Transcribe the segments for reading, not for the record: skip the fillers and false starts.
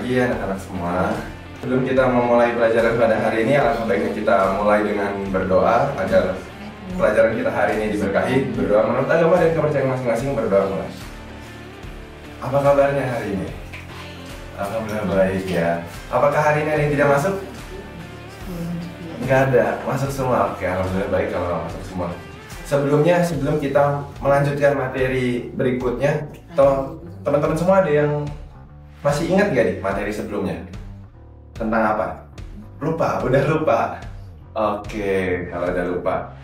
pagi anak-anak semua. Sebelum kita memulai pelajaran pada hari ini, alangkah baiknya kita mulai dengan berdoa agar pelajaran kita hari ini diberkahi. Berdoa menurut agama dan kepercayaan masing-masing, berdoa mulai. Apa kabarnya hari ini? Alhamdulillah baik ya. Apakah hari ini ada yang tidak masuk? Nggak ada, masuk semua. Oke, alhamdulillah baik kalau masuk semua. Sebelum kita melanjutkan materi berikutnya, teman-teman semua ada yang masih ingat nggak nih materi sebelumnya? Tentang apa? Lupa, udah lupa. Oke, kalau udah lupa.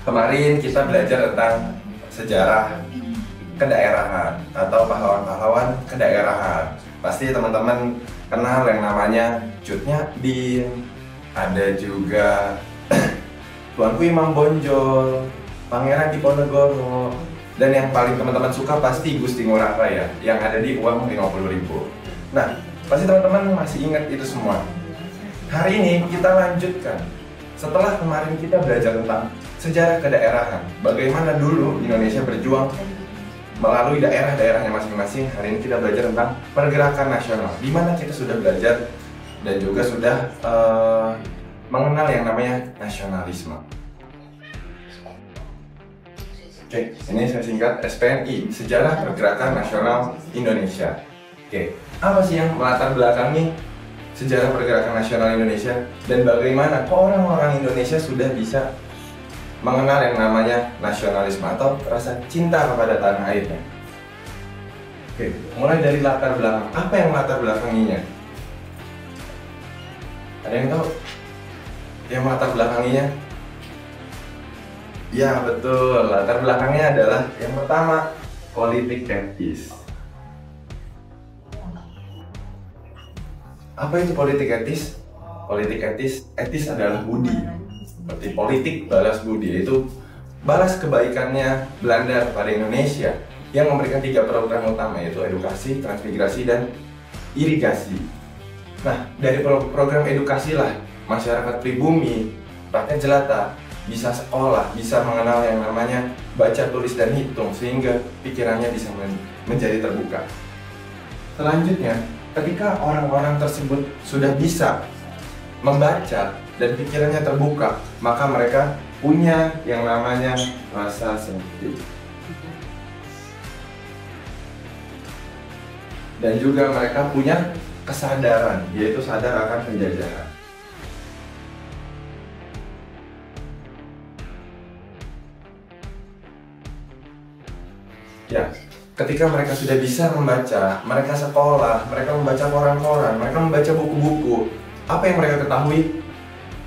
Kemarin kita belajar tentang sejarah kedaerahan atau pahlawan-pahlawan kedaerahan. Pasti teman-teman kenal yang namanya Cut Nyak-Dien, ada juga Tuanku Imam Bonjol, Pangeran Diponegoro, dan yang paling teman-teman suka pasti Gusti Ngurah Rai ya, yang ada di uang 50.000. Nah, pasti teman-teman masih ingat itu semua. Hari ini kita lanjutkan. Setelah kemarin kita belajar tentang sejarah kedaerahan, bagaimana dulu Indonesia berjuang melalui daerah-daerahnya masing-masing. Hari ini kita belajar tentang pergerakan nasional, di mana kita sudah belajar dan juga sudah mengenal yang namanya nasionalisme. Oke, ini saya singkat SPNI, Sejarah Pergerakan Nasional Indonesia. Oke, apa sih yang melatar belakangi sejarah pergerakan nasional Indonesia dan bagaimana orang-orang Indonesia sudah bisa mengenal yang namanya nasionalisme atau rasa cinta kepada tanah airnya. Oke, mulai dari latar belakang. Apa yang latar belakanginya? Ada yang tahu? Yang latar belakanginya? Ya betul, latar belakangnya adalah yang pertama, politik etis. Apa itu politik etis? Politik etis adalah budi. Seperti politik balas budi, yaitu balas kebaikannya Belanda kepada Indonesia yang memberikan 3 program utama, yaitu edukasi, transmigrasi, dan irigasi. Nah, dari program edukasi lah masyarakat pribumi, rakyat jelata bisa sekolah, bisa mengenal yang namanya baca, tulis, dan hitung, sehingga pikirannya bisa menjadi terbuka. Selanjutnya, ketika orang-orang tersebut sudah bisa membaca dan pikirannya terbuka, maka mereka punya yang namanya rasa sempit. Dan juga mereka punya kesadaran, yaitu sadar akan penjajahan. Ya, ketika mereka sudah bisa membaca, mereka sekolah, mereka membaca koran-koran, mereka membaca buku-buku, apa yang mereka ketahui?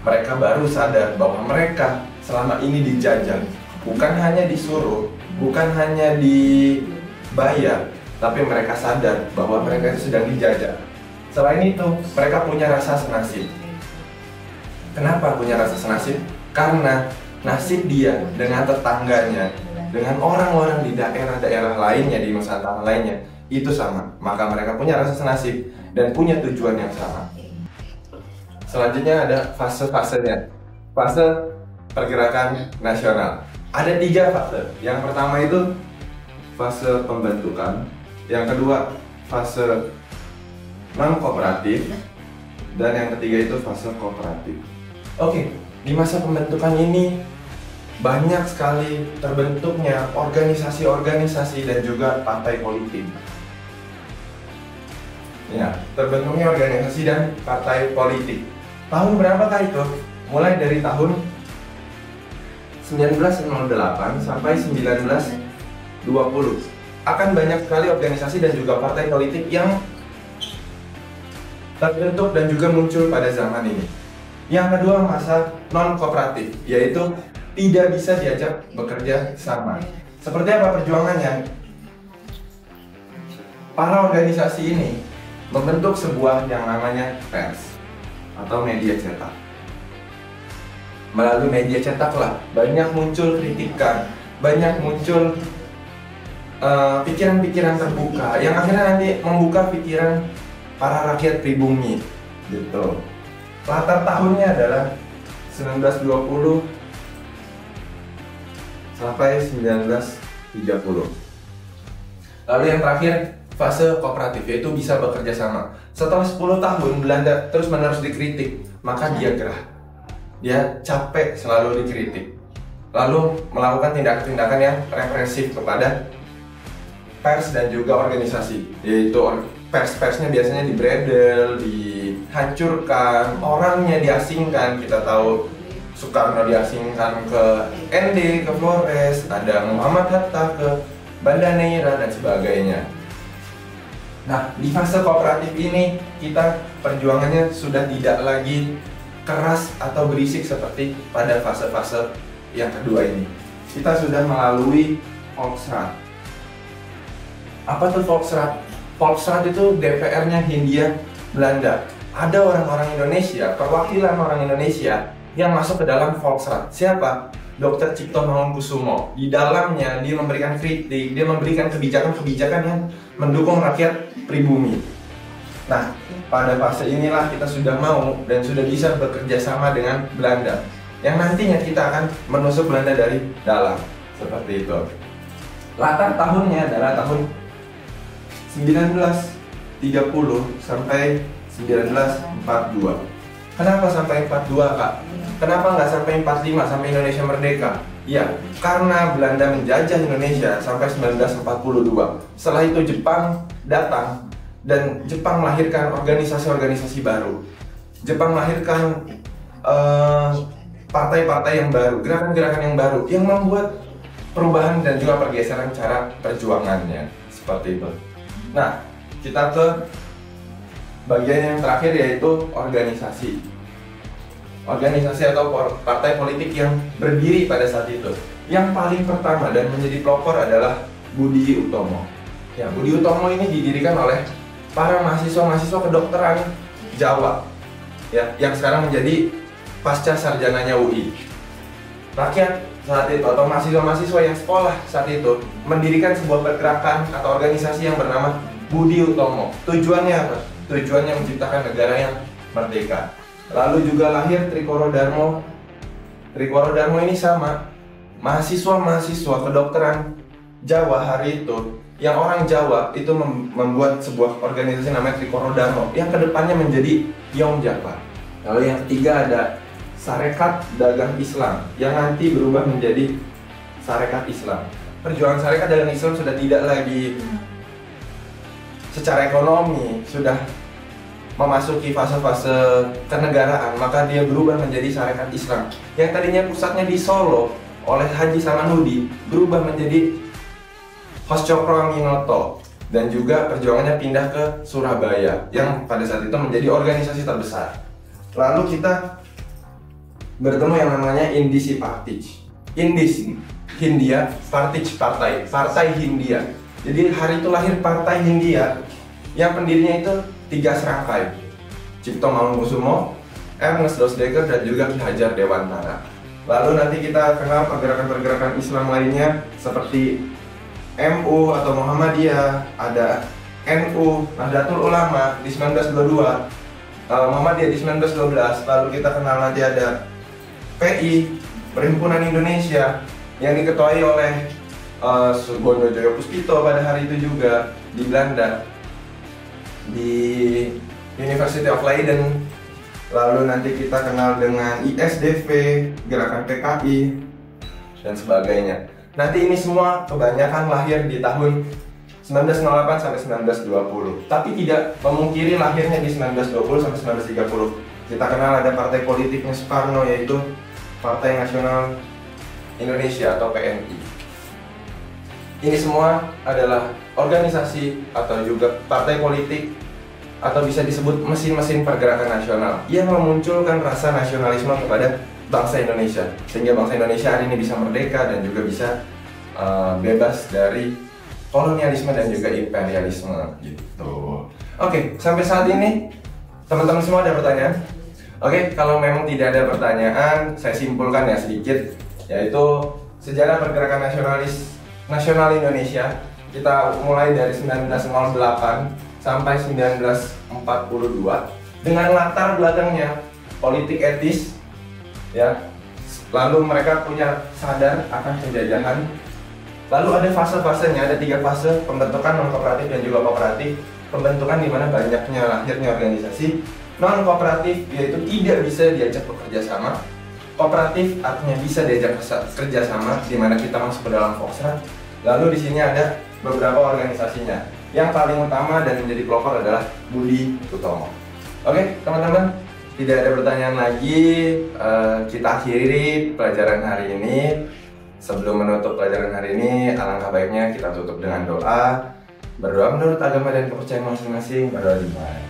Mereka baru sadar bahwa mereka selama ini dijajah, bukan hanya disuruh, bukan hanya dibayar, tapi mereka sadar bahwa mereka itu sedang dijajah. Selain itu, mereka punya rasa senasib. Kenapa punya rasa senasib? Karena nasib dia dengan tetangganya, dengan orang-orang di daerah-daerah lainnya, di Nusantara lainnya, itu sama. Maka mereka punya rasa senasib dan punya tujuan yang sama. Selanjutnya ada fase-fasenya. Fase pergerakan nasional. Ada 3 fase. Yang pertama itu fase pembentukan. Yang kedua fase non-kooperatif. Dan yang ketiga itu fase kooperatif. Oke, di masa pembentukan ini banyak sekali terbentuknya organisasi-organisasi dan juga partai politik. Ya, terbentuknya organisasi dan partai politik. Tahun berapakah itu? Mulai dari tahun 1908 sampai 1920. Akan banyak sekali organisasi dan juga partai politik yang terbentuk dan juga muncul pada zaman ini. Yang kedua, masa non-kooperatif, yaitu tidak bisa diajak bekerja sama. Seperti apa perjuangannya? Para organisasi ini membentuk sebuah yang namanya pers atau media cetak. Melalui media cetaklah banyak muncul kritikan, banyak muncul pikiran-pikiran terbuka yang akhirnya nanti membuka pikiran para rakyat pribumi gitu. Latar tahunnya adalah 1920 sampai 1930. Lalu yang terakhir, fase kooperatif, yaitu bisa bekerja sama. Setelah 10 tahun Belanda terus-menerus dikritik, maka dia gerah. Dia capek selalu dikritik. Lalu melakukan tindakan-tindakan yang represif kepada pers dan juga organisasi, yaitu pers-persnya biasanya dibredel, dihancurkan, orangnya diasingkan. Kita tahu Soekarno diasingkan ke ND, ke Flores, ada Muhammad Hatta ke Banda Neira dan sebagainya. Nah, di fase kooperatif ini kita perjuangannya sudah tidak lagi keras atau berisik seperti pada fase-fase yang kedua ini. Kita sudah melalui Volksraad. Apa tuh Volksraad? Volksraad itu DPR-nya Hindia Belanda. Ada orang-orang Indonesia, perwakilan orang Indonesia yang masuk ke dalam Volksraad. Siapa? Dr. Cipto Mangunkusumo. Di dalamnya dia memberikan kritik, dia memberikan kebijakan-kebijakan yang mendukung rakyat pribumi. Nah, pada fase inilah kita sudah mau dan sudah bisa bekerja sama dengan Belanda, yang nantinya kita akan menusuk Belanda dari dalam. Seperti itu. Latar tahunnya adalah tahun 1930 sampai 1942. Kenapa sampai 42, Kak? Kenapa nggak sampai 45 sampai Indonesia merdeka? Ya, karena Belanda menjajah Indonesia sampai 1942. Setelah itu Jepang datang dan Jepang melahirkan organisasi-organisasi baru. Jepang melahirkan partai-partai yang baru, gerakan-gerakan yang baru yang membuat perubahan dan juga pergeseran cara perjuangannya. Seperti itu. Nah, kita ke bagian yang terakhir, yaitu organisasi. Organisasi atau partai politik yang berdiri pada saat itu. Yang paling pertama dan menjadi pelopor adalah Budi Utomo. Ya, Budi Utomo ini didirikan oleh para mahasiswa-mahasiswa kedokteran Jawa, ya, yang sekarang menjadi pasca sarjananya UI. Rakyat saat itu atau mahasiswa-mahasiswa yang sekolah saat itu mendirikan sebuah pergerakan atau organisasi yang bernama Budi Utomo. Tujuannya apa? Tujuannya menciptakan negara yang merdeka. Lalu juga lahir Trikoro Darmo. Trikoro Darmo ini sama mahasiswa-mahasiswa kedokteran Jawa hari itu, yang orang Jawa itu membuat sebuah organisasi namanya Trikoro Darmo yang kedepannya menjadi Yom Java. Lalu yang ketiga ada Sarekat Dagang Islam yang nanti berubah menjadi Sarekat Islam. Perjuangan Sarekat Dagang Islam sudah tidak lagi secara ekonomi, sudah memasuki fase-fase kenegaraan, maka dia berubah menjadi Sarekat Islam yang tadinya pusatnya di Solo oleh Haji Samanhudi berubah menjadi Hoscokroaminoto, dan juga perjuangannya pindah ke Surabaya yang pada saat itu menjadi organisasi terbesar. Lalu kita bertemu yang namanya Indisi Partij. Indisi Hindia, Partij Partai Hindia. Jadi hari itu lahir Partai Hindia yang pendirinya itu 3 serangkai: Cipto Mangunkusumo, Ernest Dosdeker, dan juga Ki Hajar Dewantara. Lalu nanti kita kenal pergerakan-pergerakan Islam lainnya seperti MU atau Muhammadiyah, ada NU, Nahdlatul Ulama di 1922, Muhammadiyah di 1912. Lalu kita kenal nanti ada PI, Perhimpunan Indonesia, yang diketuai oleh Subondo Joyo Puspito pada hari itu juga di Belanda, di University of Leiden. Lalu nanti kita kenal dengan ISDV, Gerakan PKI, dan sebagainya. Nanti ini semua kebanyakan lahir di tahun 1908 sampai 1920, tapi tidak memungkiri lahirnya di 1920 sampai 1930. Kita kenal ada partai politiknya Soekarno, yaitu Partai Nasional Indonesia atau PNI. Ini semua adalah organisasi atau juga partai politik atau bisa disebut mesin-mesin pergerakan nasional yang memunculkan rasa nasionalisme kepada bangsa Indonesia, sehingga bangsa Indonesia hari ini bisa merdeka dan juga bisa bebas dari kolonialisme dan juga imperialisme gitu. Oke, sampai saat ini teman-teman semua ada pertanyaan? Oke, kalau memang tidak ada pertanyaan, saya simpulkan ya sedikit, yaitu sejarah pergerakan nasional Indonesia. Kita mulai dari 1908 sampai 1942 dengan latar belakangnya politik etis, ya. Lalu mereka punya sadar akan penjajahan. Lalu ada fase-fasenya, ada 3 fase: pembentukan non kooperatif dan juga kooperatif. pembentukan di mana banyaknya lahirnya organisasi non kooperatif, yaitu tidak bisa diajak bekerja sama. Kooperatif artinya bisa diajak kerja sama, di mana kita masuk ke dalam Foxtrot. Lalu di sini ada beberapa organisasinya. Yang paling utama dan menjadi pelopor adalah Budi Utomo. Oke, teman-teman, tidak ada pertanyaan lagi. Kita akhiri pelajaran hari ini. Sebelum menutup pelajaran hari ini, alangkah baiknya kita tutup dengan doa. Berdoa menurut agama dan kepercayaan masing-masing. Berdoa dimulai.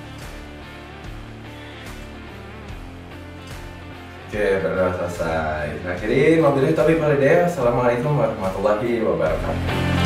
Oke, berdoa selesai. Akhiri, wabillahi taufiq wal hidayah. Assalamualaikum warahmatullahi wabarakatuh.